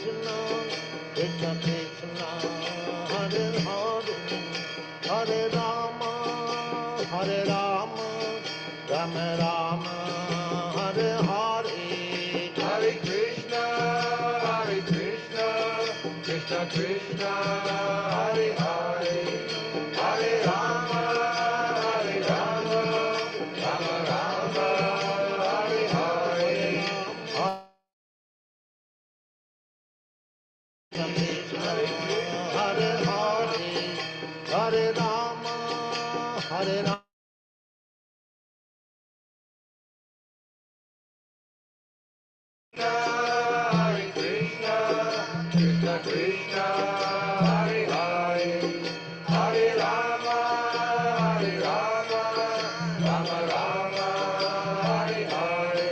Krishna, Krishna Krishna, Hare Hare, Hare Rama, Hare Rama, Rama Rama, Hare Hare, Hare Krishna, Krishna Krishna, Hare Hare, Hare Rama, Hare Rama, Rama Rama, Hare Hare, Hare Hare, Hare Rama, Hare Rama. Hare Krishna, Krishna Krishna, Hare Hare, Hare Rama, Hare Rama, Rama Rama, Hare Hare,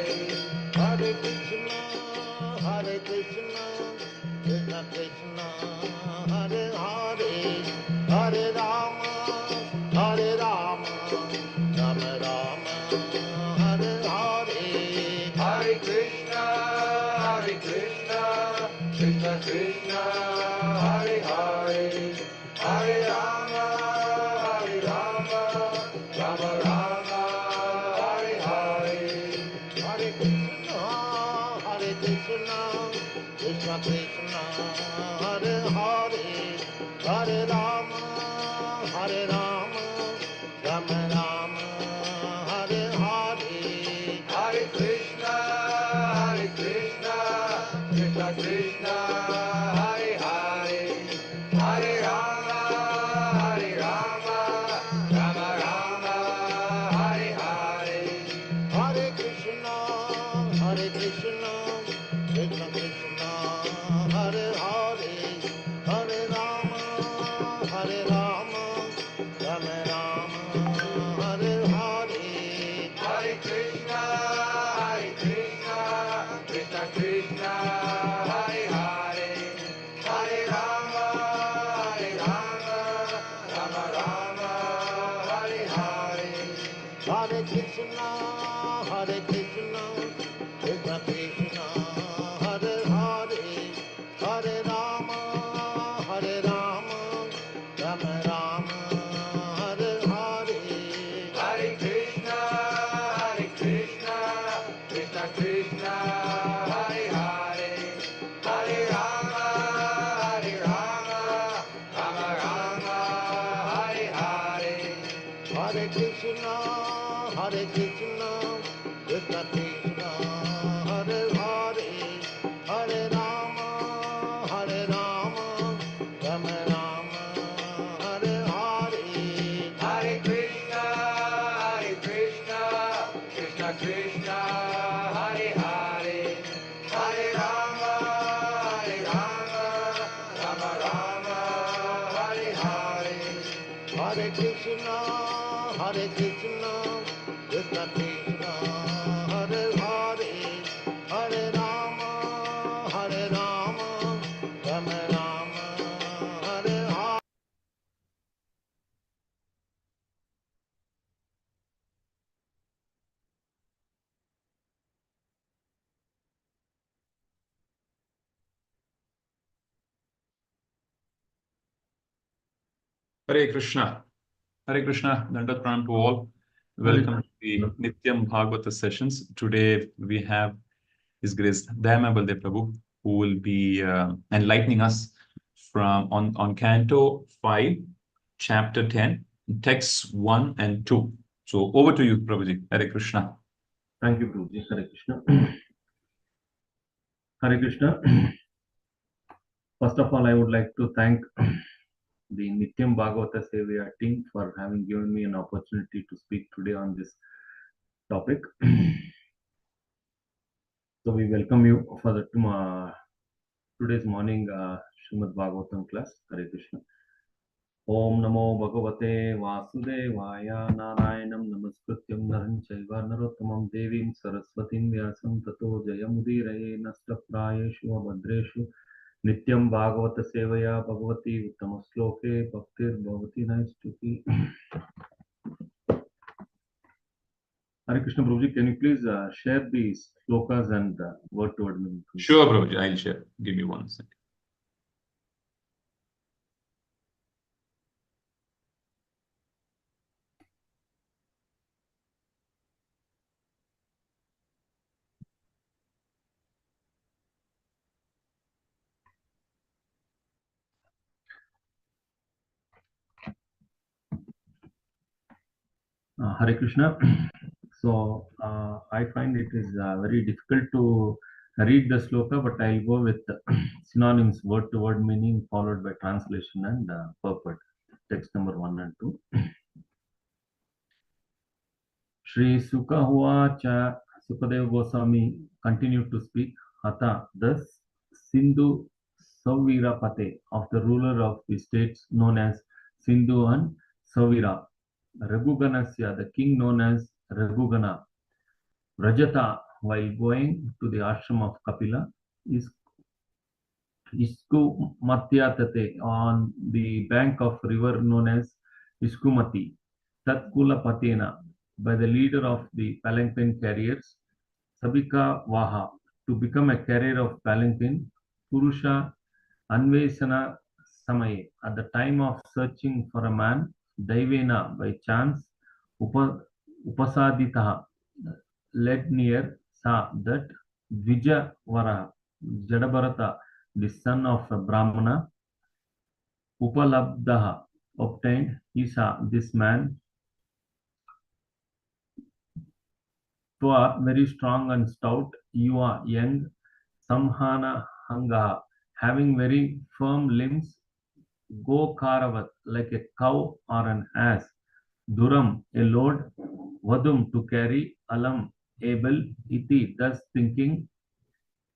Hare Krishna, Krishna Krishna, Hare Hare, Hare Rama, Hare Rama, Rama Rama, Hare Hare, Hare Krishna, Krishna Krishna, Hare Hare, Hare Rama, Rama Rama, Hare Hare, Hare Krishna, Krishna Krishna, Hare Hare, Hare Rama, Rama Rama, Hare Hare, Hare Krishna, Krishna Krishna, Hare Hare, Hare Rama, Rama Rama, Hare Hare, Hare Krishna, Krishna Krishna, Hare Hare, Hare Rama, Rama Rama, Hare Hare, Hare Krishna, Krishna Krishna, Hare Hare, Hare Rama, Rama Rama, Hare Hare, Hare Krishna, Krishna Krishna, Hare Hare, Hare Rama, Rama Rama, Hare Hare, Hare Krishna, Krishna Krishna, Hare Hare, Hare Rama, Rama Rama, Hare Hare, Hare Krishna, Krishna Krishna, Hare Hare, Hare Rama, Rama Rama, Hare Hare, Hare Krishna, Krishna Krishna, Hare Hare, Hare Rama, Rama Rama, Hare Hare, Hare Krishna, Krishna Krishna, Hare Hare, Hare Rama, Rama Rama, Hare Hare. Hare Krishna. Hare Krishna. Dandat Pranam to all. Welcome to the Nityam Bhagavata sessions. Today we have His Grace Dayamaya Baladev Prabhu, who will be enlightening us from on Canto 5, Chapter 10, Texts 1 and 2. So over to you, Prabhuji. Hare Krishna. Thank you, Prabhuji. Hare Krishna. Hare Krishna. First of all, I would like to thank the Nityam Bhagavata Sevaya team for having given me an opportunity to speak today on this topic. So we welcome you for the today's morning Srimad Bhagavatam class. Hare Krishna. Om Namo Bhagavate Vasudevaya Narayanam Namaskrityam Naram Chaiva Narottamam Devim Saraswatim Vyasam Tato Jayamudiraye Nastapradeshu Abhadreshu Nityam Bhagavata Sevaya Bhagavati Uttama-shloke Bhaktir Bhavati Naistuti. Hare Krishna Prabhuji, can you please share these slokas and word to word meaning? Sure, Prabhuji, I'll share. Give me 1 second. Hare Krishna. So I find it is very difficult to read the sloka, but I'll go with synonyms, word to word meaning, followed by translation and purport. Text number 1 and 2. Shri Sukha Huacha, Sukadeva Goswami continued to speak. Hatha, thus Sindhu Savirapate, of the ruler of the states known as Sindhu and Savira, Raghuganasya, the king known as Raghugana, Rajata, while going to the ashram of Kapila, is Iskumatyatate, on the bank of river known as Iskumati, Tatkula Patena, by the leader of the palanquin carriers, Sabika Vaha, to become a carrier of palanquin, Purusha Anvesana Samaye, at the time of searching for a man, Daivena, by chance, Upasaditaha, led near, Sa, that Vijavara, Jadabharata, the son of a Brahmana, Upalabdaha, obtained, Isa, this man, Twa, very strong and stout, Yuva, young, Samhana Hangaha, having very firm limbs, Go Karavat, like a cow or an ass, Duram, a load, Vadum, to carry, Alam, able, Iti, thus thinking,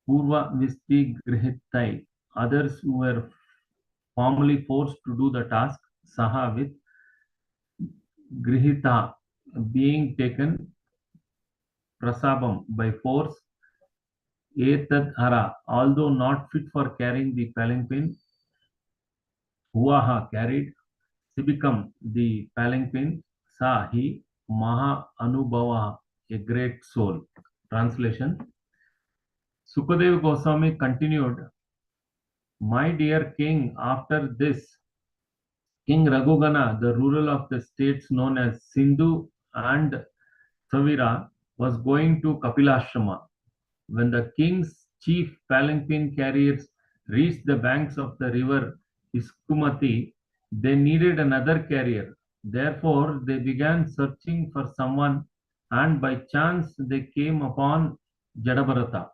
Purva Visti Grihitai, others who were formerly forced to do the task, Saha, with Grihita, being taken, Prasabam, by force, Etadhara, although not fit for carrying the palanquin, Huaha, carried, Sibikam, the palanquin, Sa, he, Maha Anubhava, a great soul. Translation. Sukadeva Goswami continued, my dear king, after this, King Raghugana, the ruler of the states known as Sindhu and Savira, was going to Kapilashrama. When the king's chief palanquin carriers reached the banks of the river Iskumati, they needed another carrier. Therefore, they began searching for someone, and by chance they came upon Jadabharata.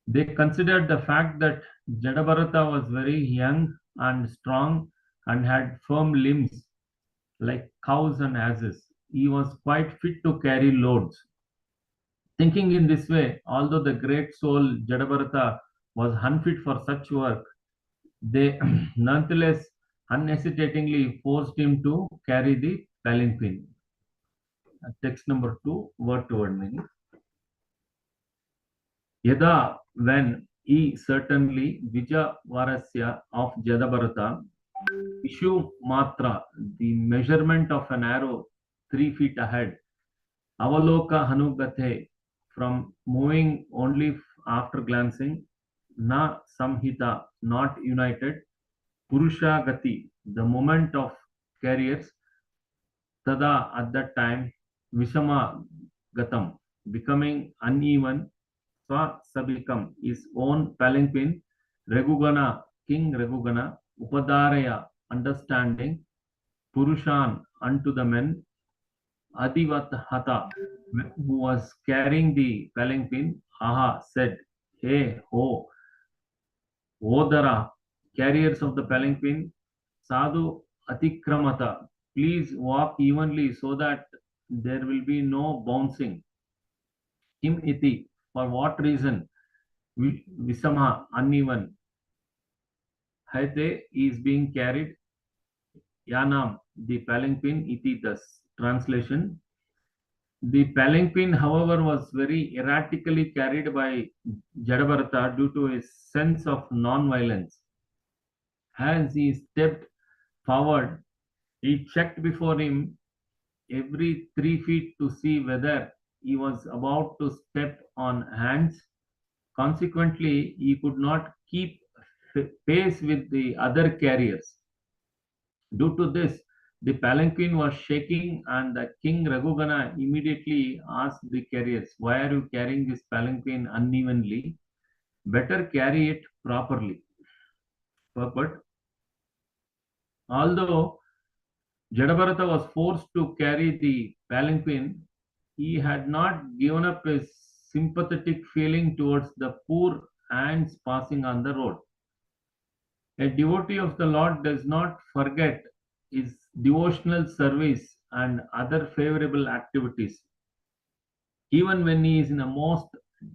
They considered the fact that Jadabharata was very young and strong and had firm limbs like cows and asses. He was quite fit to carry loads. Thinking in this way, although the great soul Jadabharata was unfit for such work, they nonetheless unhesitatingly forced him to carry the palanquin. Text number 2, word to word meaning. Yada, when he, certainly, Vijavarasya of Jadabharata, Ishu Matra, the measurement of an arrow 3 feet ahead, Avaloka Hanugate, from moving only after glancing, Na Samhita, not united, Purusha Gati, the moment of carriers, Tada, at that time, Vishama Gatam, becoming uneven, Swa Sabikam, his own palanquin, Raghugana, King Raghugana, Upadaraya, understanding, Purushan, unto the men, Adivathata, who was carrying the palanquin, Aha, said, Hey, ho, Odara, carriers of the palanquin, Sadhu Atikramata, please walk evenly so that there will be no bouncing. Kim iti, for what reason? Visama, uneven. Haite is being carried. Yanam, the palanquin, iti, thus. Translation. The palanquin, however, was very erratically carried by Jadabharata due to his sense of non-violence. As he stepped forward, he checked before him every 3 feet to see whether he was about to step on hands. Consequently, he could not keep pace with the other carriers. Due to this, the palanquin was shaking, and the king Raghugana immediately asked the carriers, "Why are you carrying this palanquin unevenly? Better carry it properly." But although Jadabharata was forced to carry the palanquin, he had not given up his sympathetic feeling towards the poor ants passing on the road. A devotee of the Lord does not forget his devotional service and other favorable activities, even when he is in a most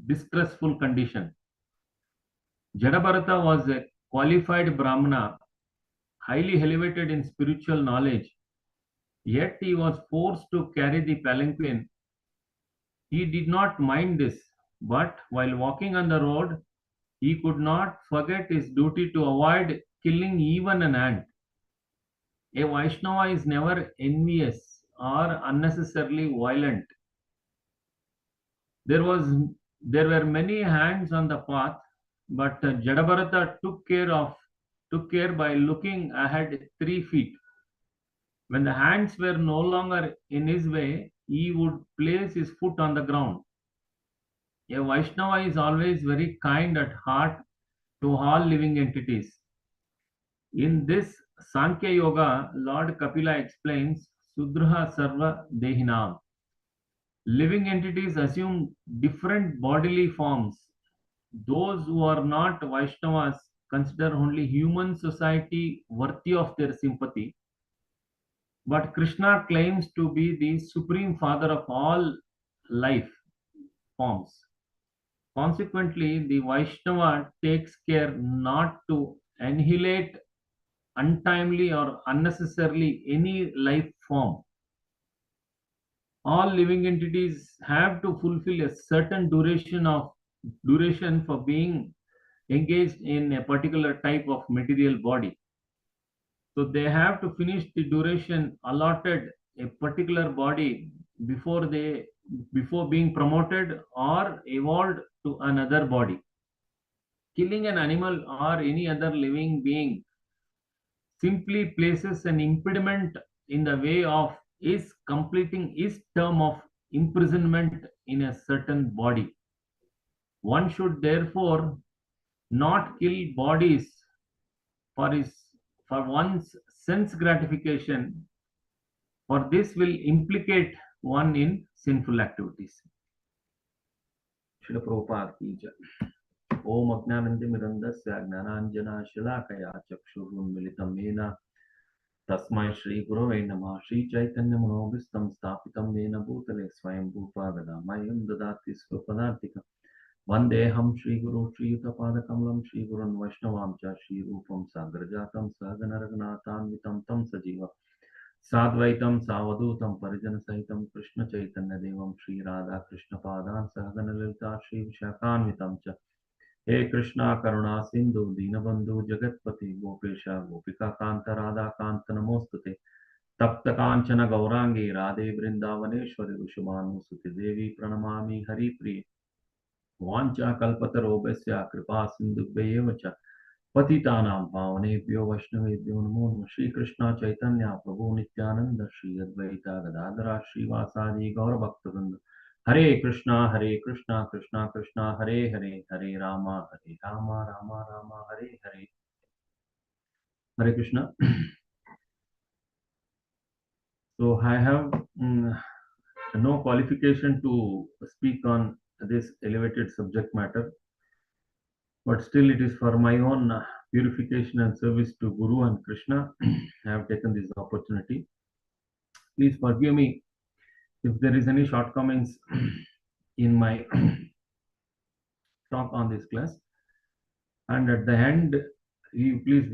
distressful condition. Jadabharata was a qualified Brahmana, highly elevated in spiritual knowledge, yet he was forced to carry the palanquin. He did not mind this, but while walking on the road, he could not forget his duty to avoid killing even an ant. A Vaishnava is never envious or unnecessarily violent. There was there were many hands on the path, but Jadabharata took care by looking ahead 3 feet. When the hands were no longer in his way, he would place his foot on the ground. A Vaishnava is always very kind at heart to all living entities. In this Sankhya Yoga, Lord Kapila explains Sudraha Sarva Dehinam. Living entities assume different bodily forms. Those who are not Vaishnavas consider only human society worthy of their sympathy. But Krishna claims to be the supreme father of all life forms. Consequently, the Vaishnava takes care not to annihilate untimely or unnecessarily any life form. All living entities have to fulfill a certain duration for being engaged in a particular type of material body. So they have to finish the duration allotted a particular body before being promoted or evolved to another body. Killing an animal or any other living being simply places an impediment in the way of his completing his term of imprisonment in a certain body. One should therefore not kill bodies for his for one's sense gratification, for this will implicate one in sinful activities. Srila Prabhupada ki jai. Om Ajnanandimirantasya Gnananjana Shalakaya Chakshurunmilitam Yena Tasmai Shri Gurave Namah Shri Chaitanya Manobhistam Sthapitam Yena Bhutale Swayam Bhupa Gadamayam Dadati Swapadantika Vandeham Shri Guru Shri Yutapada Kamalam Shri Gurun Vaishnavam Cha Shri Rupam Sagrajatam Saganaragnatan Tam Sajiva Sadvaitam Savadutam Parijana Sahitam Krishna Chaitanya Devam Shri Radha Krishna Padan Saganalilta Shri Vishakanvitam Cha He Krishna Karuna Sindhu Dinabandhu Jagatpati Gopesha Gopika Kanta Radha Kanta Namostate Tapta Kanchana Gaurangi Radhe Vrindavaneshwari Vishubhanusuti Devi Pranamami Hari Priya Vancha Kalpatarobhasya Kripa Sindhubhyevacha Patitanam Pavanebhyo Vaishnavebhyo Namo Namaः Shri Krishna Chaitanya Prabhu Nityananda Shri Advaita Gadadhara Shri Vasadi Gaura Bhaktivinoda Hare Krishna Krishna Krishna Hare Hare Hare Rama Rama Rama Hare Hare. Hare Krishna. So I have no qualification to speak on this elevated subject matter, but still it is for my own purification and service to Guru and Krishna. I have taken this opportunity. Please forgive me if there is any shortcomings in my talk on this class. And at the end, you please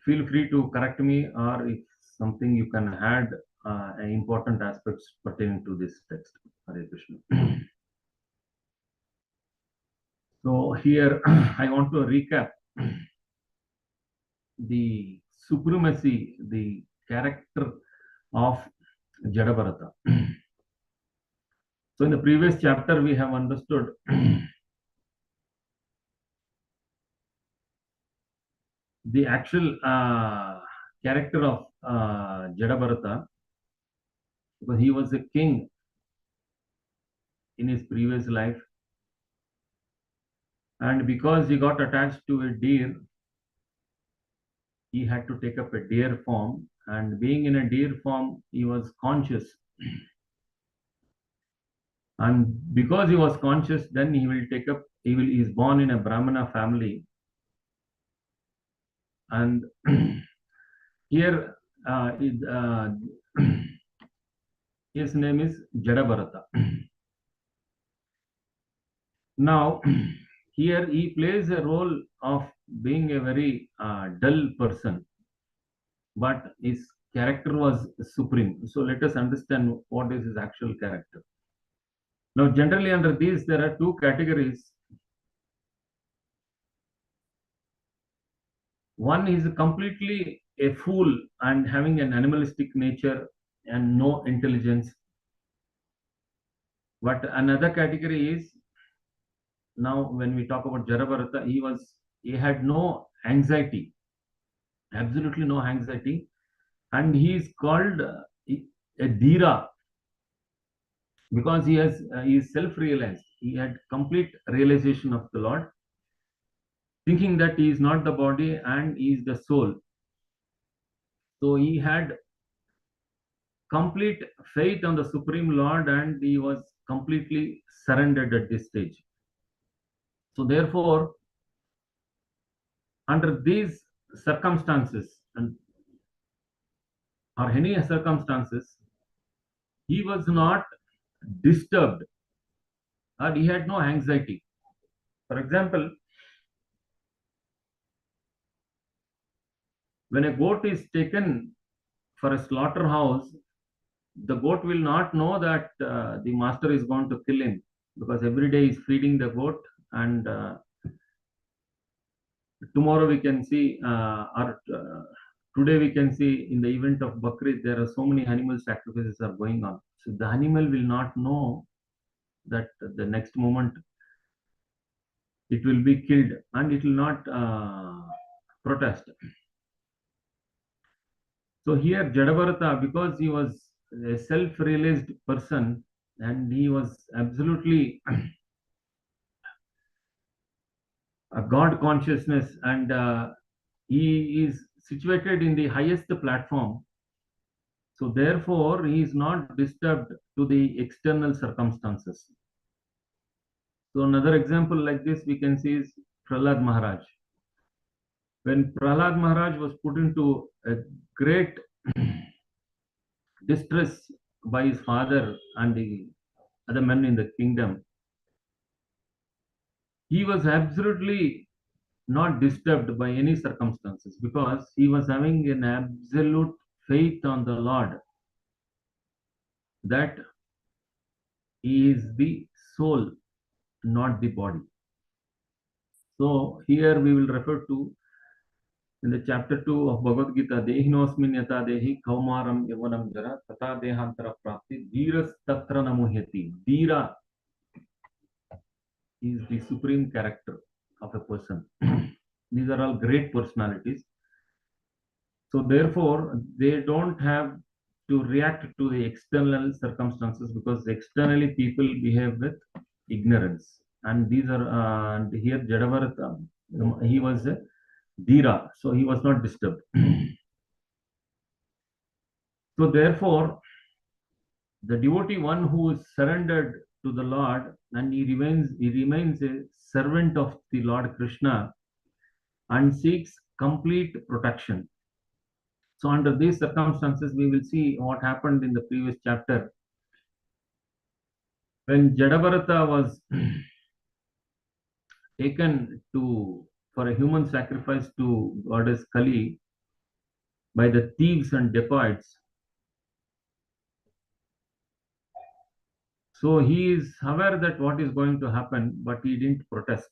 feel free to correct me, or if something you can add important aspects pertaining to this text. Hare Krishna. So here I want to recap the supremacy, the character of Jadabharata. So in the previous chapter, we have understood the actual character of Jadabharata, because he was a king in his previous life, and because he got attached to a deer, he had to take up a deer form, and being in a deer form, he was conscious. And because he was conscious, then he is born in a Brahmana family. And here his name is Jadabharata. Now, here he plays a role of being a very dull person, but his character was supreme. So let us understand what is his actual character. Now, generally under these, there are two categories. One is completely a fool and having an animalistic nature and no intelligence. But another category is, now when we talk about Jadabharata, he had no anxiety, absolutely no anxiety, and he is called a Dhira because he is self-realized. He had complete realization of the Lord, thinking that he is not the body and he is the soul. So he had complete faith on the Supreme Lord and he was completely surrendered at this stage. So therefore, under these circumstances or any circumstances, he was not disturbed or he had no anxiety. For example, when a goat is taken for a slaughterhouse, the goat will not know that the master is going to kill him, because every day is feeding the goat, and tomorrow we can see or today we can see in the event of Bakrid, there are so many animal sacrifices are going on. So the animal will not know that the next moment it will be killed, and it will not protest. So here Jadabharata, because he was a self-realized person and he was absolutely a God consciousness, and he is situated in the highest platform. So therefore, he is not disturbed to the external circumstances. So another example like this we can see is Prahlad Maharaj. When Prahlad Maharaj was put into a great distress by his father and the other men in the kingdom, he was absolutely not disturbed by any circumstances because he was having an absolute faith on the Lord that he is the soul, not the body. So here we will refer to in the chapter 2 of Bhagavad Gita, Dehinosmin yata dehi kaumaram yavanam jara tata dehantara prapti dhiras tatra namuhyati. Dhira is the supreme character of a person. These are all great personalities. So therefore, they don't have to react to the external circumstances because externally people behave with ignorance. And these are, and here Jadabharata, he was a Dhira, so he was not disturbed. So therefore, the devotee one who is surrendered to the Lord and he remains a servant of the Lord Krishna and seeks complete protection. So under these circumstances, we will see what happened in the previous chapter. When Jadabharata was taken for a human sacrifice to goddess Kali by the thieves and dacoits, so he is aware that what is going to happen, but he didn't protest.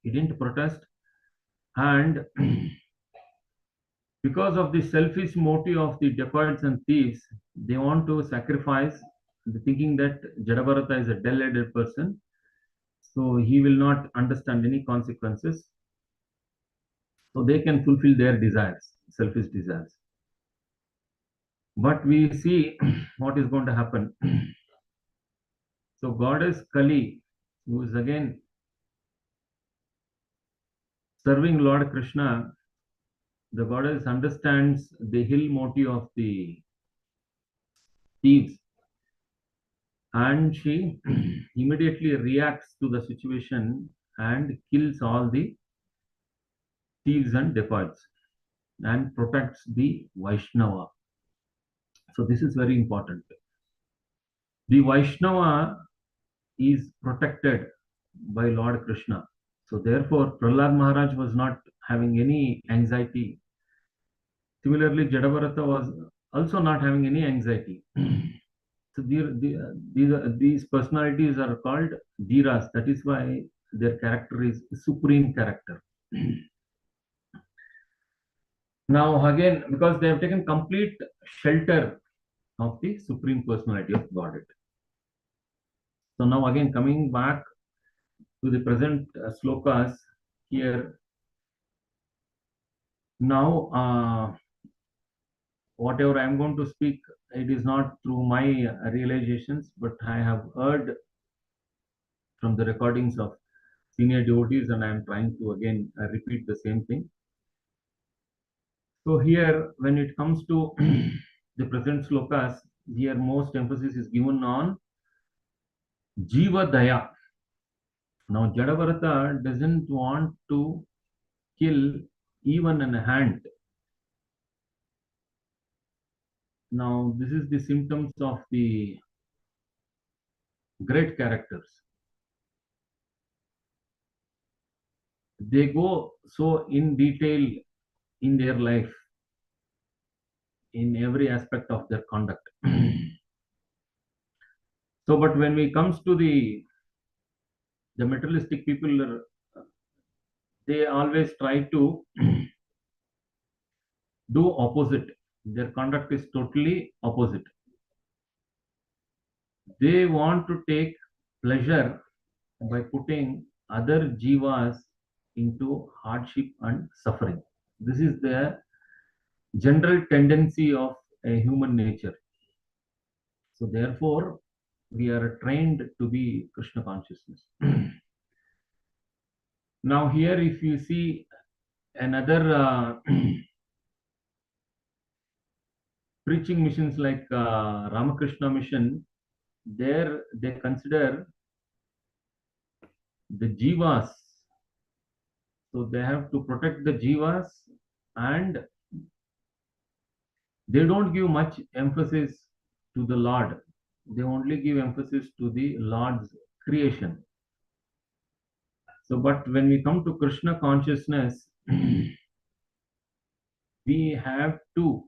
He didn't protest, and Because of the selfish motive of the dacoits and thieves, they want to sacrifice, thinking that Jadabharata is a dull-headed person, so he will not understand any consequences, so they can fulfill their desires, selfish desires. But we see what is going to happen. So goddess Kali, who is again serving Lord Krishna, the goddess understands the ill motive of the thieves, and she immediately reacts to the situation and kills all the thieves and dacoits and protects the Vaishnava. So this is very important. The Vaishnava is protected by Lord Krishna. So therefore, Prahlad Maharaj was not having any anxiety. Similarly, Jadabharata was also not having any anxiety. So these personalities are called Dhiras. That is why their character is supreme character. Now again, because they have taken complete shelter of the supreme personality of Godhead. So now again coming back to the present slokas here. Now whatever I am going to speak, it is not through my realizations, but I have heard from the recordings of senior devotees, and I am trying to again repeat the same thing. So here, when it comes to the present slokas, here most emphasis is given on Jiva Daya. Now Jadabharata doesn't want to kill even an ant. Now this is the symptoms of the great characters. They go so in detail in their life, in every aspect of their conduct. So, but when we comes to the materialistic people, they always try to do opposite. Their conduct is totally opposite. They want to take pleasure by putting other jivas into hardship and suffering. This is the general tendency of a human nature. So therefore, we are trained to be Krishna consciousness. Now here, if you see another preaching missions like Ramakrishna mission, there they consider the jivas. So they have to protect the jivas, and they don't give much emphasis to the Lord. They only give emphasis to the Lord's creation. So, but when we come to Krishna consciousness, we have to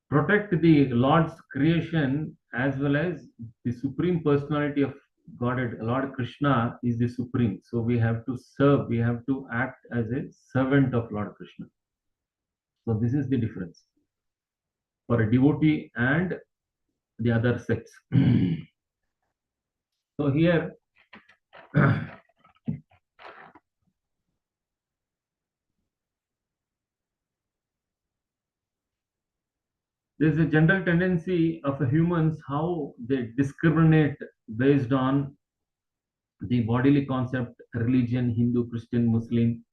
protect the Lord's creation as well as the supreme personality of Godhead. Lord Krishna is the supreme. So we have to serve, we have to act as a servant of Lord Krishna. So this is the difference for a devotee and the other sects. So here, there is a general tendency of humans how they discriminate based on the bodily concept, religion, Hindu, Christian, Muslim.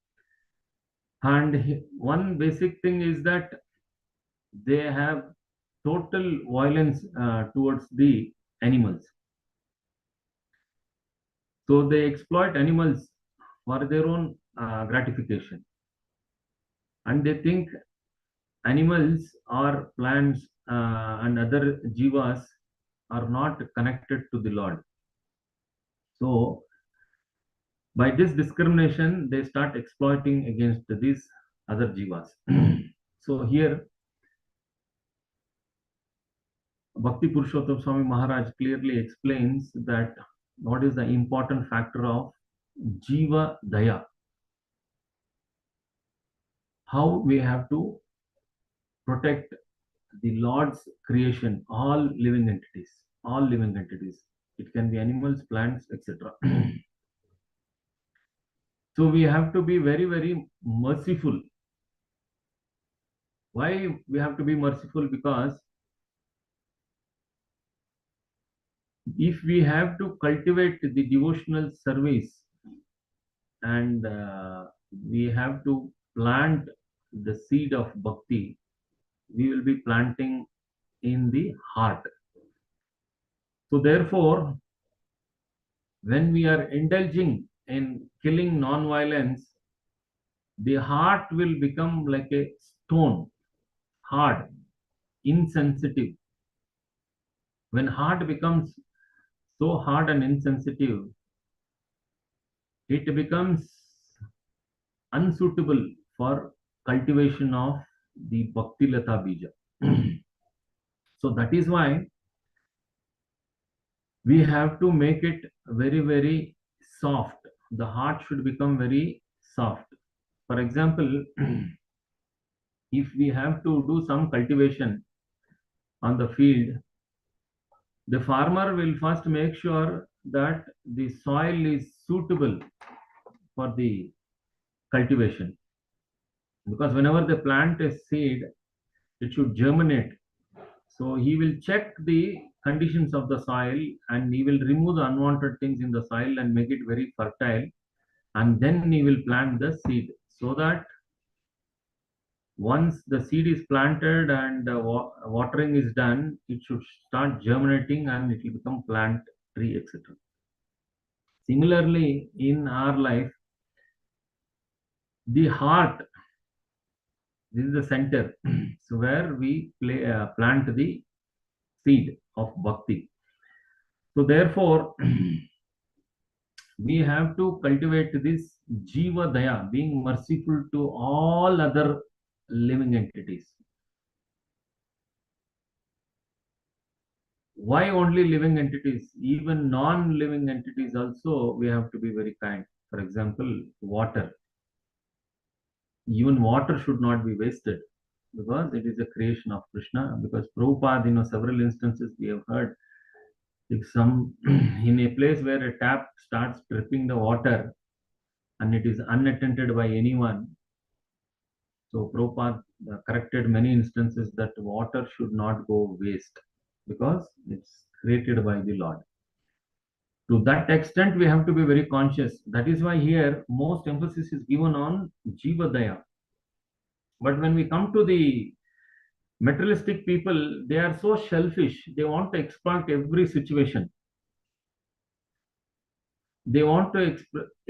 And one basic thing is that they have total violence towards the animals. So they exploit animals for their own gratification. And they think animals or plants and other jivas are not connected to the Lord. So by this discrimination, they start exploiting against these other jivas. So here, Bhakti Purushottam Swami Maharaj clearly explains that what is the important factor of Jiva Daya. how we have to protect the Lord's creation, all living entities, all living entities. It can be animals, plants, etc. So we have to be very, very merciful. Why we have to be merciful? Because if we have to cultivate the devotional service and we have to plant the seed of bhakti, we will be planting in the heart. So therefore, when we are indulging in killing non-violence, the heart will become like a stone, hard, insensitive. When heart becomes so hard and insensitive, it becomes unsuitable for cultivation of the Bhakti Lata Bija. So that is why we have to make it very, very soft. The heart should become very soft. For example, if we have to do some cultivation on the field, the farmer will first make sure that the soil is suitable for the cultivation. Because whenever they plant a seed, it should germinate. So he will check the conditions of the soil and he will remove the unwanted things in the soil and make it very fertile. And then he will plant the seed so that once the seed is planted and watering is done, it should start germinating and it will become plant, tree, etc. Similarly, in our life, the heart, this is the center, so where we plant the seed of bhakti. So therefore, we have to cultivate this jiva daya, being merciful to all other living entities. Why only living entities? Even non-living entities also we have to be very kind. For example, water. Even water should not be wasted because it is a creation of Krishna. Because Prabhupada, several instances we have heard, if some in a place where a tap starts dripping the water and it is unattended by anyone, so Prabhupada corrected many instances that water should not go waste because it's created by the Lord. To that extent, we have to be very conscious. That is why here most emphasis is given on Jiva Daya. But when we come to the materialistic people, they are so selfish. They want to exploit every situation. They want to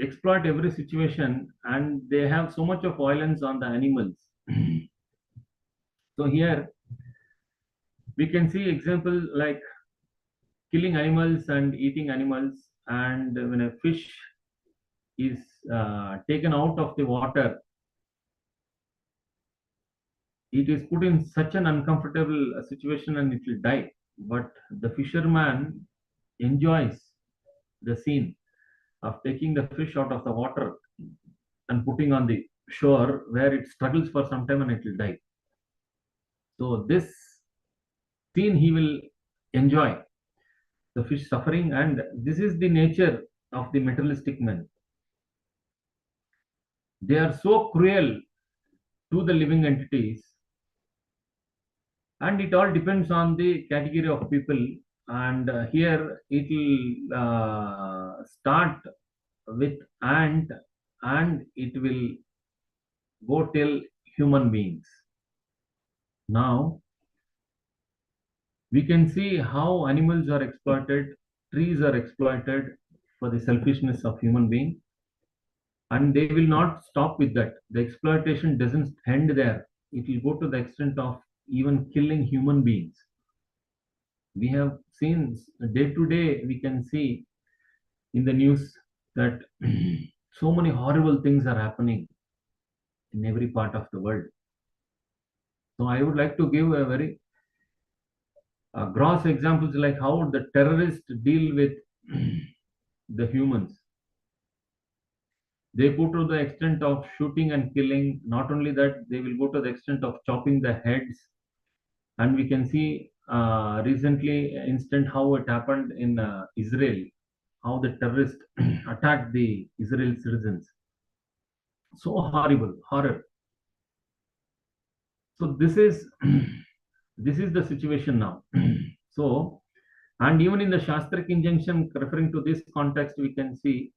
exploit every situation and they have so much of violence on the animals. So here we can see example like killing animals and eating animals, and when a fish is taken out of the water, it is put in such an uncomfortable situation and it will die. But the fisherman enjoys the scene of taking the fish out of the water and putting on the shore where it struggles for some time and it will die. So this scene he will enjoy, the fish suffering, and this is the nature of the materialistic men. They are so cruel to the living entities, and it all depends on the category of people. And here it will start with ant and it will go till human beings. Now we can see how animals are exploited, trees are exploited for the selfishness of human being, and they will not stop with that. The exploitation doesn't end there. It will go to the extent of even killing human beings. We have seen day to day, we can see in the news that so many horrible things are happening in every part of the world. So I would like to give a very gross examples like how the terrorists deal with the humans. They go to the extent of shooting and killing. Not only that, they will go to the extent of chopping the heads. And we can see recently instant how it happened in Israel, how the terrorists attacked the Israel citizens. So horrible, horror. So this is this is the situation now. So, and even in the Shastric injunction referring to this context, we can see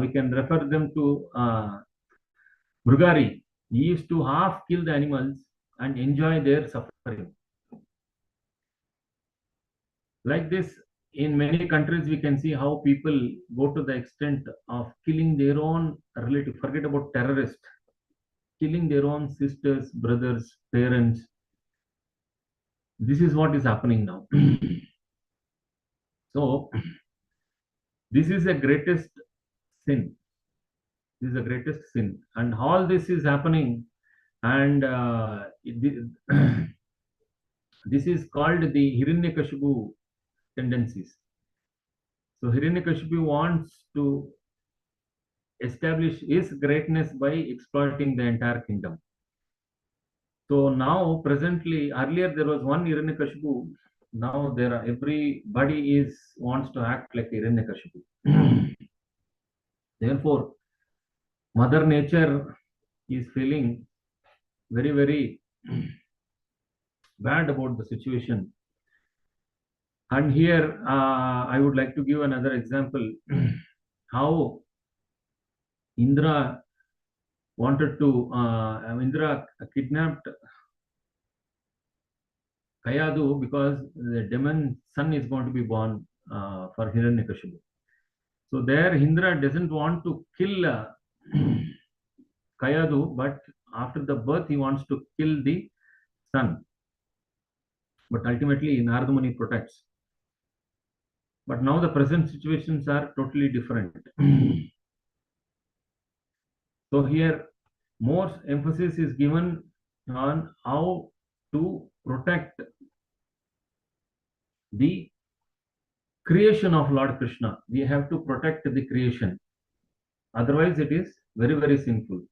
we can refer them to Mrugari. He used to half kill the animals and enjoy their suffering. Like this, in many countries, we can see how people go to the extent of killing their own relative. Forget about terrorists, killing their own sisters, brothers, parents. This is what is happening now. So, this is the greatest sin. This is the greatest sin, and all this is happening, and this is called the Hiranyakashipu tendencies. So Hiranyakashipu wants to establish his greatness by exploiting the entire kingdom. So now, presently, earlier there was one Hiranyakashipu. Now there are everybody is wants to act like Hiranyakashipu. Therefore, Mother Nature is feeling very, very bad about the situation. And here, I would like to give another example how Indra wanted to, Indra kidnapped Kayadu because the demon son is going to be born for Hiranyakashipu. So there, Indra doesn't want to kill Kayadu, but after the birth, he wants to kill the son. But ultimately, Narada Muni protects. But now the present situations are totally different. So here, more emphasis is given on how to protect the creation of Lord Krishna. We have to protect the creation. Otherwise, it is very, very sinful.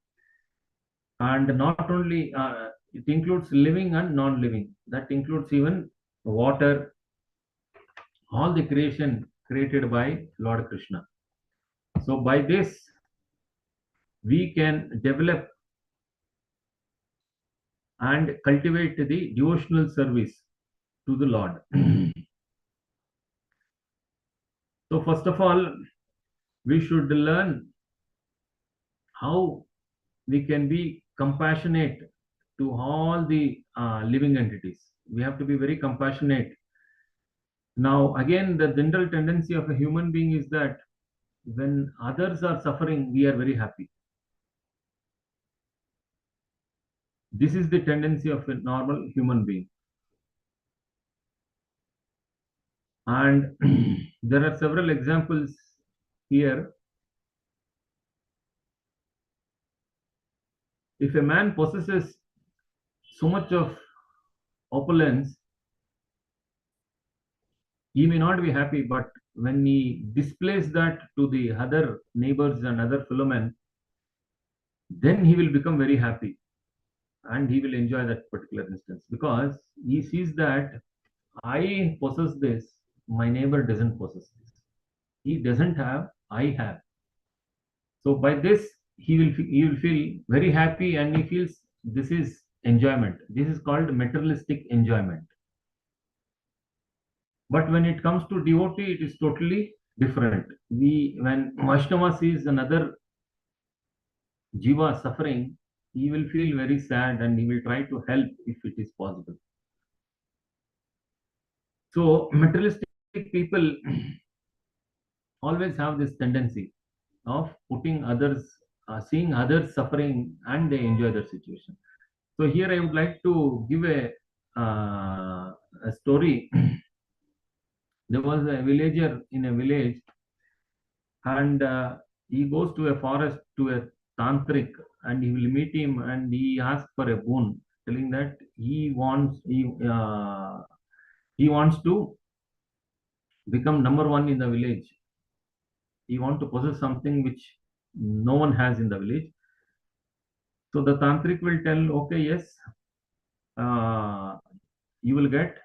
And not only, it includes living and non-living. That includes even water, all the creation created by Lord Krishna. So by this, we can develop and cultivate the devotional service to the Lord. So first of all, we should learn how we can be compassionate to all the living entities. We have to be very compassionate. Now, again, the general tendency of a human being is that when others are suffering, we are very happy. This is the tendency of a normal human being. And there are several examples here. If a man possesses so much of opulence, he may not be happy, but when he displays that to the other neighbors and other fellow men, then he will become very happy and he will enjoy that particular instance because he sees that I possess this, my neighbor doesn't possess this. He doesn't have, I have. So by this, he will feel very happy and he feels this is enjoyment. This is called materialistic enjoyment. But when it comes to devotee, it is totally different. When Vaishnava sees another jiva suffering, he will feel very sad and he will try to help if it is possible. So materialistic people always have this tendency of putting others, seeing others suffering, and they enjoy their situation. So here I would like to give a story. There was a villager in a village, and he goes to a forest to a tantric, and he will meet him, and he asks for a boon, telling that he wants to become number one in the village. He wants to possess something which no one has in the village. So the tantric will tell, okay, yes, you will get,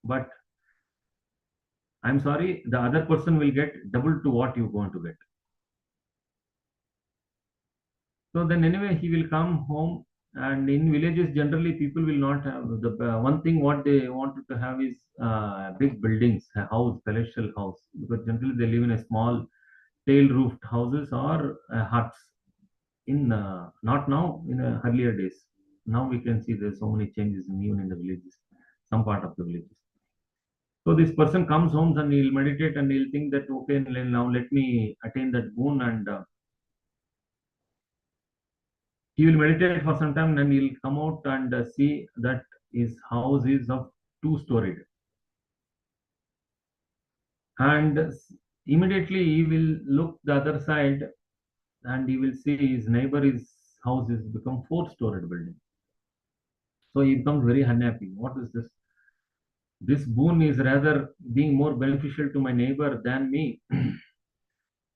but I'm sorry, the other person will get double to what you're going to get. So then anyway, he will come home, and in villages generally people will not have the one thing what they wanted to have is big buildings, a house, palatial house, because generally they live in a small tail roofed houses or huts. In not now, in earlier days. Now we can see there's so many changes even in the villages, some part of the villages. So this person comes home and he'll meditate and he'll think that okay, now let me attain that boon, and he will meditate for some time and he'll come out and see that his house is of two-storied, and immediately he will look the other side and he will see his neighbor's house is become four-storied building. So he becomes very unhappy. What is this? This boon is rather being more beneficial to my neighbor than me.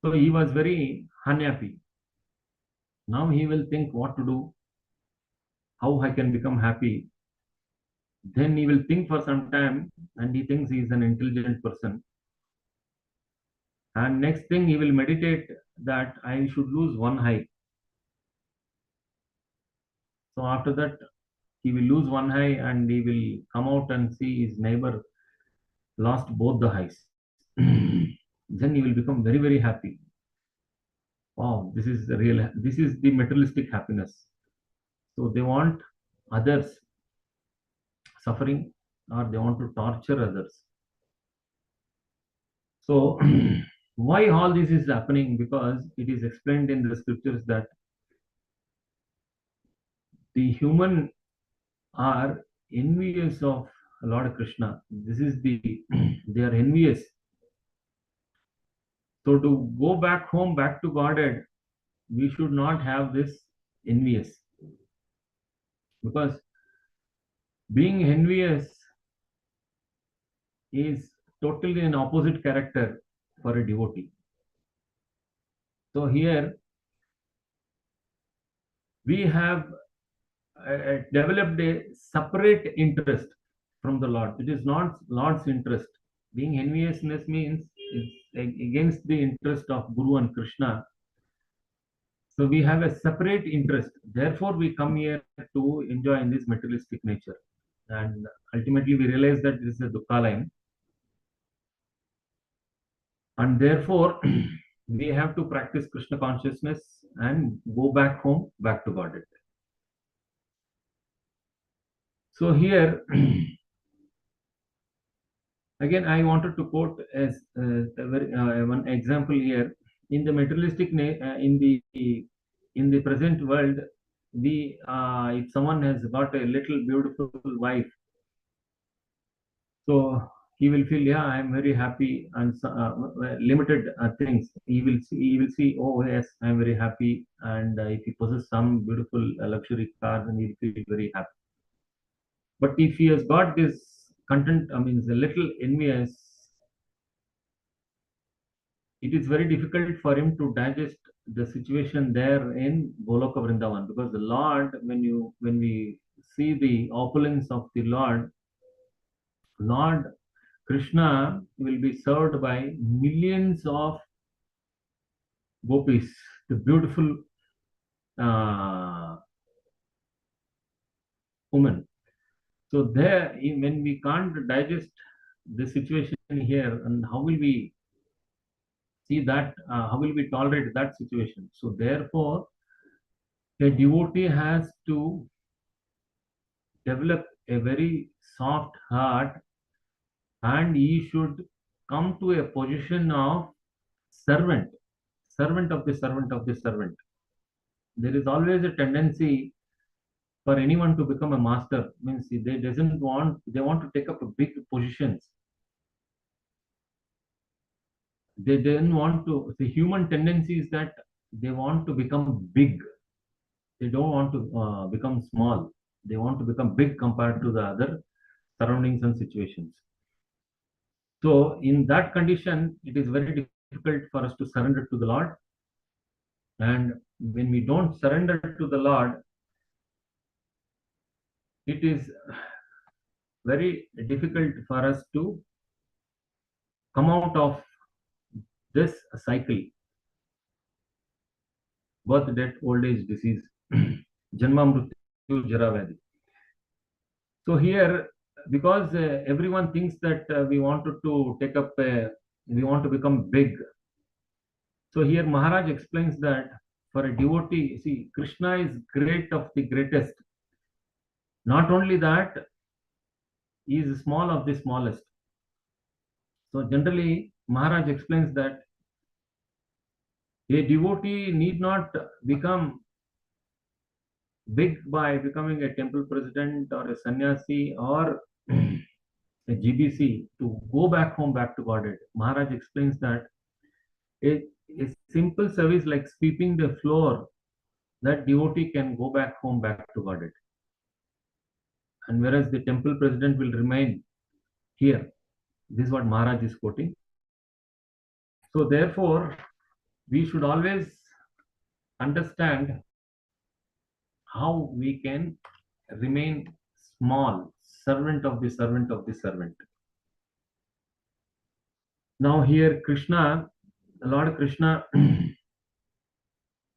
So he was very unhappy. Now he will think what to do, how I can become happy. Then he will think for some time and he thinks he is an intelligent person. And next thing he will meditate that I should lose one eye. So after that, he will lose one eye and he will come out and see his neighbor lost both the eyes. Then he will become very, very happy. Wow, this is the real, this is the materialistic happiness. So they want others suffering or they want to torture others. So why all this is happening? Because it is explained in the scriptures that the human are envious of Lord Krishna. This is the they are envious. So to go back home, back to Godhead, we should not have this envious, because being envious is totally an opposite character for a devotee. So here we have developed a separate interest from the Lord. It is not Lord's interest. Being enviousness means it's against the interest of Guru and Krishna. So we have a separate interest. Therefore, we come here to enjoy in this materialistic nature. And ultimately, we realize that this is a dukkha line. And therefore, we have to practice Krishna consciousness and go back home, back to Godhead. So here, again, I wanted to quote as one example here. In the materialistic, in the present world, we if someone has got a little beautiful wife, so he will feel, yeah, I am very happy, and limited things. He will see, oh yes, I am very happy, and if he possesses some beautiful luxury car, then he will feel very happy. But if he has got this content, I mean, a little envious, it is very difficult for him to digest the situation there in Goloka Vrindavan, because the Lord, when we see the opulence of the Lord Krishna will be served by millions of gopis, the beautiful women. So there, when we can't digest the situation here, and how will we see that? How will we tolerate that situation? So therefore, a devotee has to develop a very soft heart, and he should come to a position of servant, servant of the servant of the servant. There is always a tendency for anyone to become a master. Means they want to take up a big positions. They don't want to. The human tendency is that they want to become big. They don't want to become small. They want to become big compared to the other surroundings and situations. So in that condition, it is very difficult for us to surrender to the Lord. And when we don't surrender to the Lord, it is very difficult for us to come out of this cycle: birth, death, old age, disease, janma, mrityu, jara, vyadhi. So here, because everyone thinks that we wanted to take up, we want to become big. So here Maharaj explains that for a devotee, see, Krishna is great of the greatest. Not only that, he is small of the smallest. So generally, Maharaj explains that a devotee need not become big by becoming a temple president or a sannyasi or a GBC to go back home, back to Godhead. Maharaj explains that a, a simple service like sweeping the floor, that devotee can go back home, back to Godhead. And whereas the temple president will remain here. This is what Maharaj is quoting. So therefore, we should always understand how we can remain small, servant of the servant of the servant. Now here Krishna, Lord Krishna,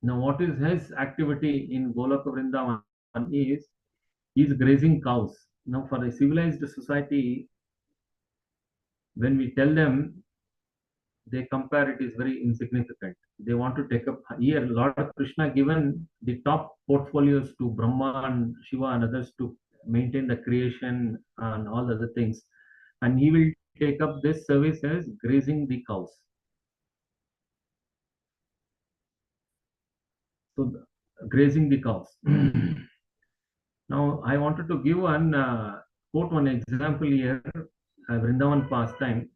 now what is his activity in Golaka Vrindavan is grazing cows. Now for a civilized society, when we tell them, they compare it is very insignificant. They want to take up here. Lord Krishna given the top portfolios to Brahma and Shiva and others to maintain the creation and all the other things, and he will take up this service as grazing the cows. So grazing the cows. Now I wanted to give one quote one example here. Vrindavan pastime.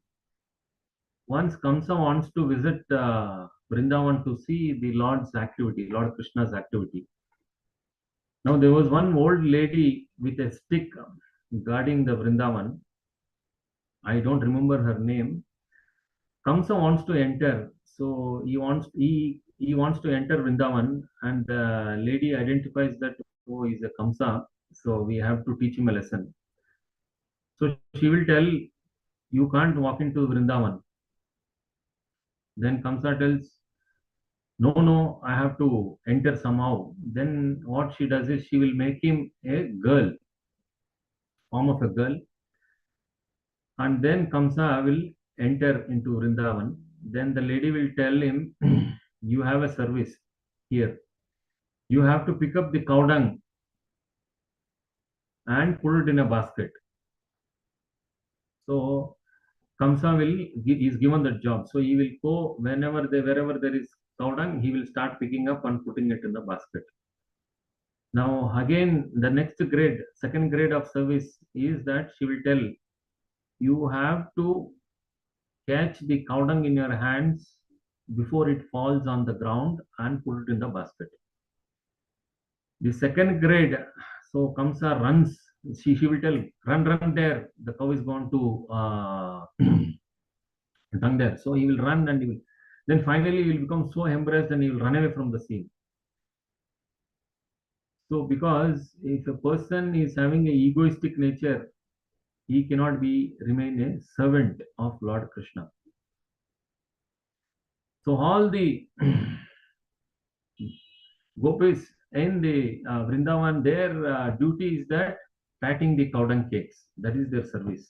Once Kamsa wants to visit Vrindavan to see the Lord's activity, Lord Krishna's activity. Now there was one old lady with a stick guarding the Vrindavan. I don't remember her name. Kamsa wants to enter, so he wants to enter Vrindavan, and the lady identifies that oh, he's a Kamsa, so we have to teach him a lesson. So she will tell, you can't walk into Vrindavan. Then Kamsa tells, no, I have to enter somehow. Then what she does is she will make him a girl, form of a girl, and then Kamsa will enter into Vrindavan. Then the lady will tell him, you have a service here. You have to pick up the cow dung and put it in a basket. So Kamsa is given that job. So he will go wherever there is cow dung, he will start picking up and putting it in the basket. Now again, the next grade, second grade of service is that she will tell, you have to catch the cow dung in your hands before it falls on the ground and put it in the basket. The second grade, so Kamsa runs, she will tell, run there, the cow is going to dung there. So he will run and he will, then finally he will become so embarrassed and he will run away from the scene. So because if a person is having an egoistic nature, he cannot remain a servant of Lord Krishna. So all the gopis in the Vrindavan, their duty is that patting the cow dung cakes. That is their service.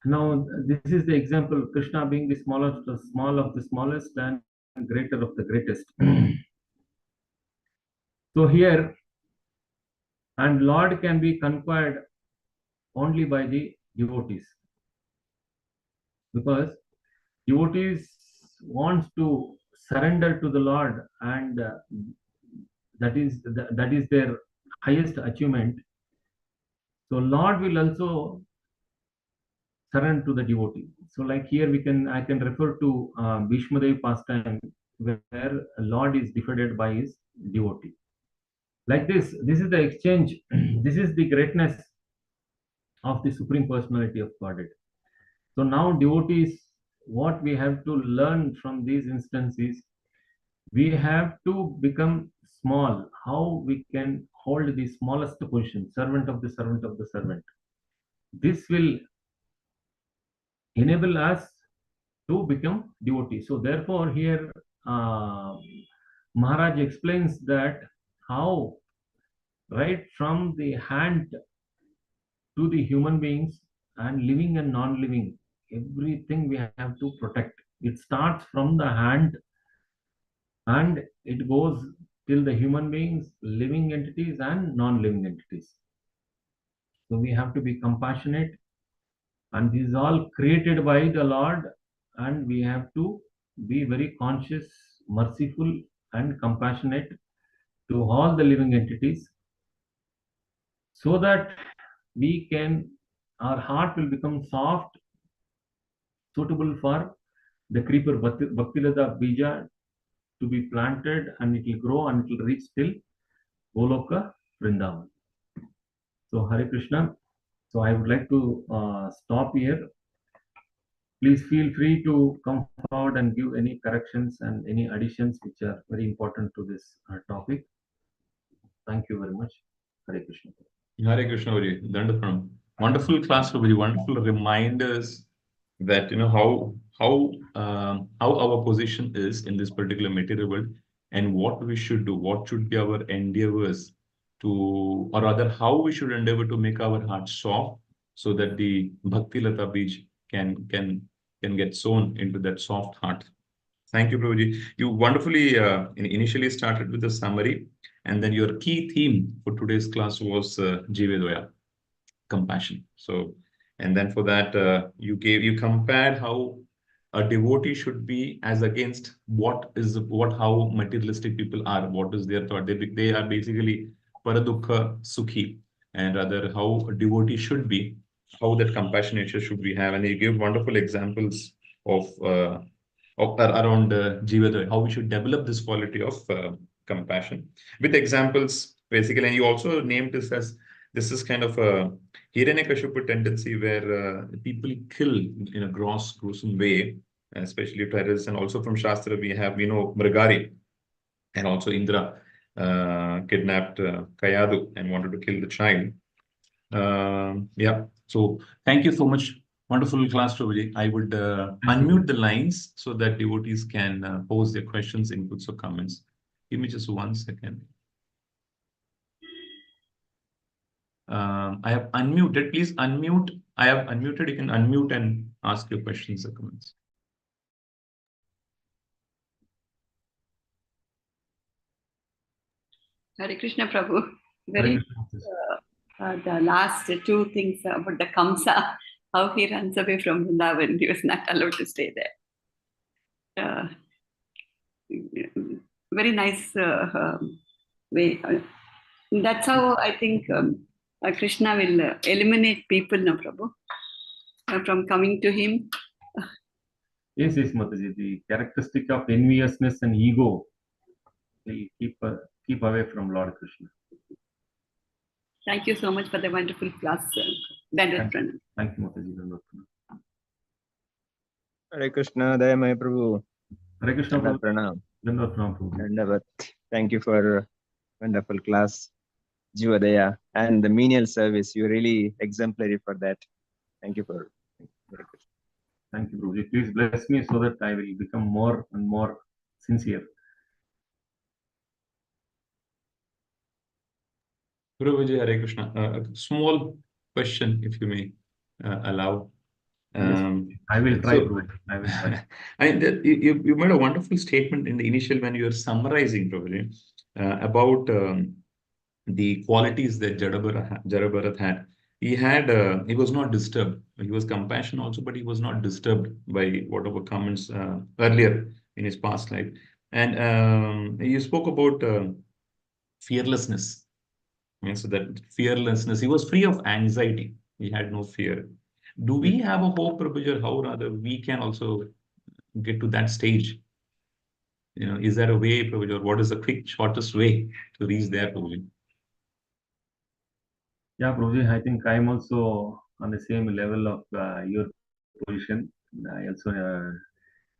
Now this is the example, Krishna being the smallest, small of the smallest and greater of the greatest. So here, and Lord can be conquered only by the devotees, because devotees wants to surrender to the Lord, and that is their highest achievement. So Lord will also surrender to the devotee. So like here I can refer to Bhishma Dev pastime, where Lord is defeated by his devotee. Like this is the exchange. This is the greatness of the Supreme Personality of Godhead. So now devotees, what we have to learn from these instances, we have to become small. How we can hold the smallest position, servant of the servant of the servant. This will enable us to become devotee. So therefore, here Maharaj explains that how right from the hand to the human beings and living and non-living, everything we have to protect. It starts from the hand and it goes till the human beings, living entities and non-living entities. So we have to be compassionate, and this is all created by the Lord, and we have to be very conscious, merciful, and compassionate to all the living entities, so that we can, our heart will become soft, suitable for the creeper Bhaktilata Bija to be planted, and it will grow and it will reach till Goloka Vrindavan. So Hare Krishna. So I would like to stop here. Please feel free to come forward and give any corrections and any additions which are very important to this topic. Thank you very much. Hare Krishna. Hare Krishna, Hari. Dandapanam. Wonderful class, Hari. Wonderful reminders that how our position is in this particular material world and what we should do, what should be our endeavors to, or rather, how we should endeavor to make our heart soft so that the Bhakti Lata Bij can get sown into that soft heart. Thank you, Prabhuji. You wonderfully initially started with a summary, and then your key theme for today's class was Jivedaya, compassion. So, and then for that, you compared how a devotee should be as against how materialistic people are. What is their thought? They are basically paradukha sukhi, and rather how a devotee should be, how that compassion nature should we have, and you give wonderful examples of. Around Jivedaya, how we should develop this quality of compassion with examples, basically. And you also named this is kind of a Hiranyakashipu tendency where people kill in a gruesome way, especially terrorists. And also from Shastra, we know Mrigari and also Indra kidnapped Kayadu and wanted to kill the child. Yeah. So thank you so much. Wonderful class, Prabhuji. I would unmute the lines so that devotees can pose their questions, inputs, or comments. Give me just 1 second. I have unmuted. Please unmute. I have unmuted. You can unmute and ask your questions or comments. Hare Krishna Prabhu. Hare Very Krishna. the last two things about the Kamsa, how he runs away from Vrindavan. He was not allowed to stay there. Very nice way. That's how I think Krishna will eliminate people now, Prabhu, from coming to him. Yes, Mataji. The characteristic of enviousness and ego will keep away from Lord Krishna. Thank you so much for the wonderful class. Thank you, Mataji. Hare Krishna, Dayamaya Prabhu. Hare Krishna, Prabhu. Pranam. Prabhu. Dandavat. Thank you for wonderful class, Jivadaya, and the menial service. You're really exemplary for that. Thank you for. Thank you, Prabhuji. Please bless me so that I will become more and more sincere. Prabhuji, Hare Krishna. A small question, if you may allow. Yes, I will try, Prabhuji. I will try. You made a wonderful statement in the initial when you were summarizing, Prabhuji, about the qualities that Jadabharat had. He was not disturbed. He was compassion also, but he was not disturbed by whatever comments earlier in his past life. And you spoke about fearlessness. So that fearlessness, he was free of anxiety. He had no fear. Do we have a hope, Prabhuji, how rather we can also get to that stage? Is there a way, Prabhuji, or what is the quick, shortest way to reach there, Prabhuji? Yeah, Prabhuji, I think I'm also on the same level of your position. I also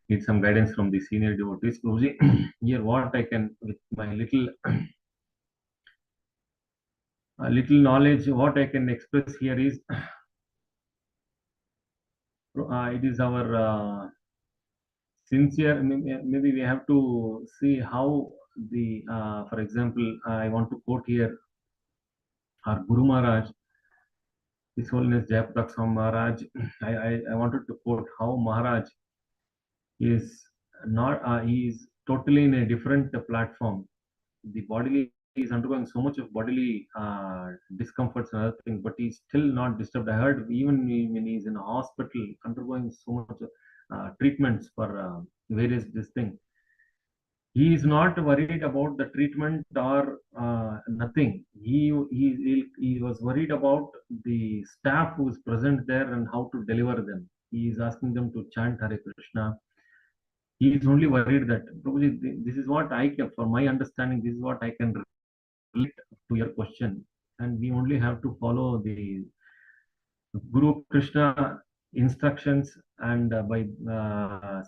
need some guidance from the senior devotees. Prabhuji, here what I can, with my little knowledge, what I can express here is, it is our sincere, maybe we have to see how the, for example, I want to quote here our Guru Maharaj, His Holiness Jayaprakash Swami Maharaj. I wanted to quote how Maharaj is not, he is totally in a different platform. The bodily, he is undergoing so much of bodily discomforts and other things, but he's still not disturbed. I heard even when he's in a hospital undergoing so much treatments for various this thing, he is not worried about the treatment or nothing. He was worried about the staff who is present there and how to deliver them. He is asking them to chant Hare Krishna. He is only worried that, this is what I can, for my understanding, this is what I can relate to your question. And we only have to follow the Guru Krishna instructions, and by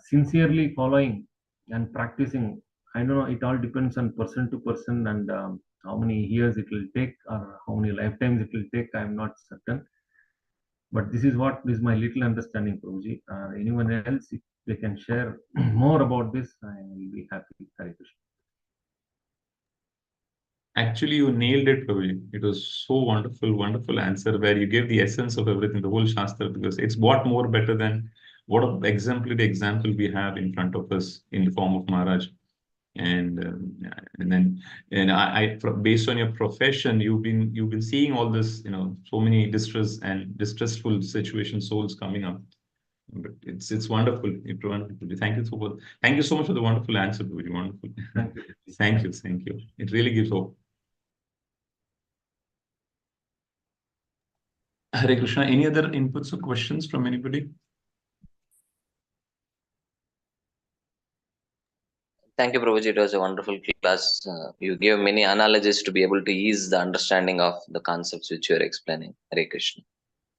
sincerely following and practicing. I don't know, it all depends on person to person, and how many years it will take or how many lifetimes it will take, I'm not certain. But this is what is my little understanding, Prabhuji. Anyone else, if they can share more about this, I will be happy. Hare Krishna. Actually, you nailed it, Prabhuji. It was so wonderful, wonderful answer where you gave the essence of everything, the whole Shastra, because it's what more better than what an exemplary example we have in front of us in the form of Maharaj. And based on your profession, you've been seeing all this, so many distressful situations, souls coming up. But it's wonderful. It's wonderful. Thank you so much for the wonderful answer, Prabhuji. Wonderful. Thank you. Thank you. It really gives hope. Hare Krishna. Any other inputs or questions from anybody? Thank you, Prabhuji. It was a wonderful class. You gave many analogies to be able to ease the understanding of the concepts which you are explaining. Hare Krishna.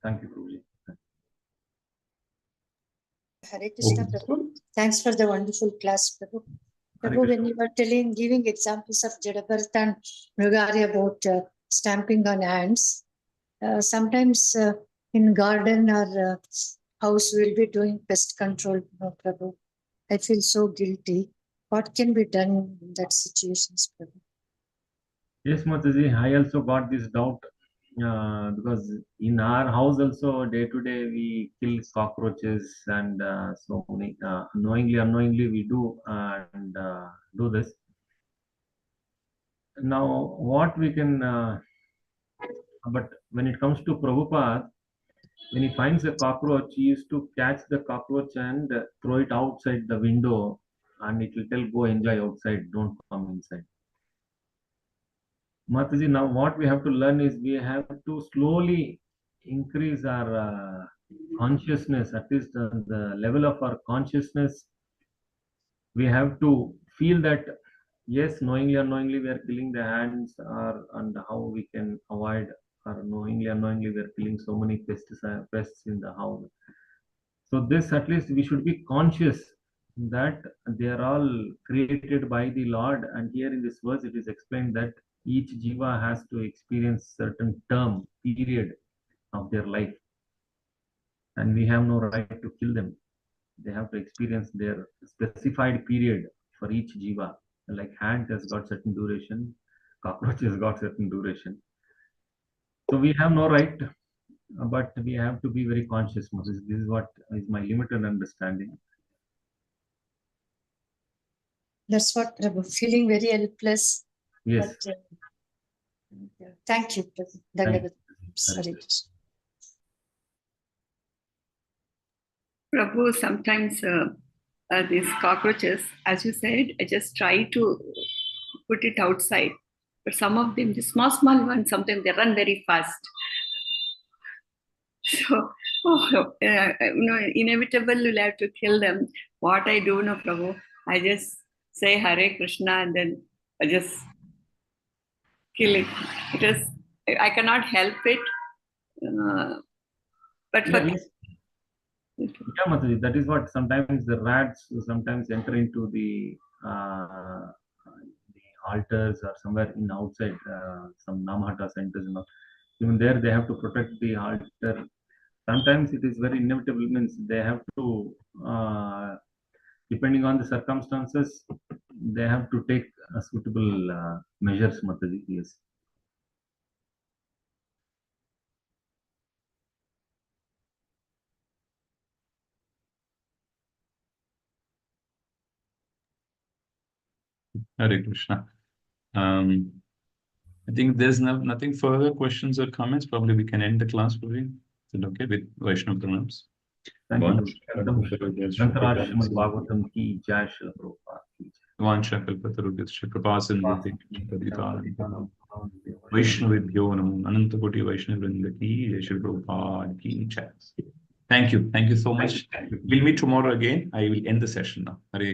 Thank you, Prabhuji. Hare Krishna, Prabhu. Thanks for the wonderful class, Prabhu. Hare Prabhu, Krishna. when you were giving examples of Jadabharata and Mrugari about stamping on ants, sometimes in garden or house we'll be doing pest control, Prabhu. I feel so guilty. What can be done in that situations, Prabhu? Yes, Mataji, I also got this doubt because in our house also day to day we kill cockroaches and so many knowingly, unknowingly we do and do this. Now, what we can, but when it comes to Prabhupada, when he finds a cockroach, he used to catch the cockroach and throw it outside the window, and it will tell, go enjoy outside, don't come inside. Mataji, now what we have to learn is we have to slowly increase our consciousness, at least the level of our consciousness. We have to feel that, yes, knowingly, unknowingly, we are killing the ants, and how we can avoid, or knowingly, unknowingly, we are killing so many pests in the house. So this, at least we should be conscious that they are all created by the Lord. And here in this verse, it is explained that each jiva has to experience certain period of their life. And we have no right to kill them. They have to experience their specified period for each jiva. Like ant has got certain duration, cockroach has got certain duration. So we have no right, but we have to be very conscious. This is what is my limited understanding. That's what, Prabhu, feeling very helpless. Yes. But, thank you, Prabhu. Hare Krishna. Prabhu, sometimes these cockroaches, as you said, I just try to put it outside. But some of them, the small ones, sometimes they run very fast. So, inevitable you'll have to kill them. What I do, no, Prabhu, I just say Hare Krishna and then I just kill it. Because I cannot help it. But for Yeah, Mataji, that is what sometimes the rats sometimes enter into the altars or somewhere in outside some Namahata centers. Even there they have to protect the altar. Sometimes it is very inevitable, means they have to, depending on the circumstances, they have to take suitable measures, Mataji. Yes. Hare Krishna. I think there's nothing further questions or comments. Probably we can end the class, probably. Is it okay with Vaishnav pranams? Thank you. Grantaraj Srimad Bhagavatam ki jai, Srila Prabhupada ki jai. Vancha kalpatarubhyascha kripasindhute Vaishnavibhyo namo Anantakoti Vaishnavrinda ki jai, Srila Prabhupada ki jai. Thank you so much. We'll meet tomorrow again. I will end the session now. Hare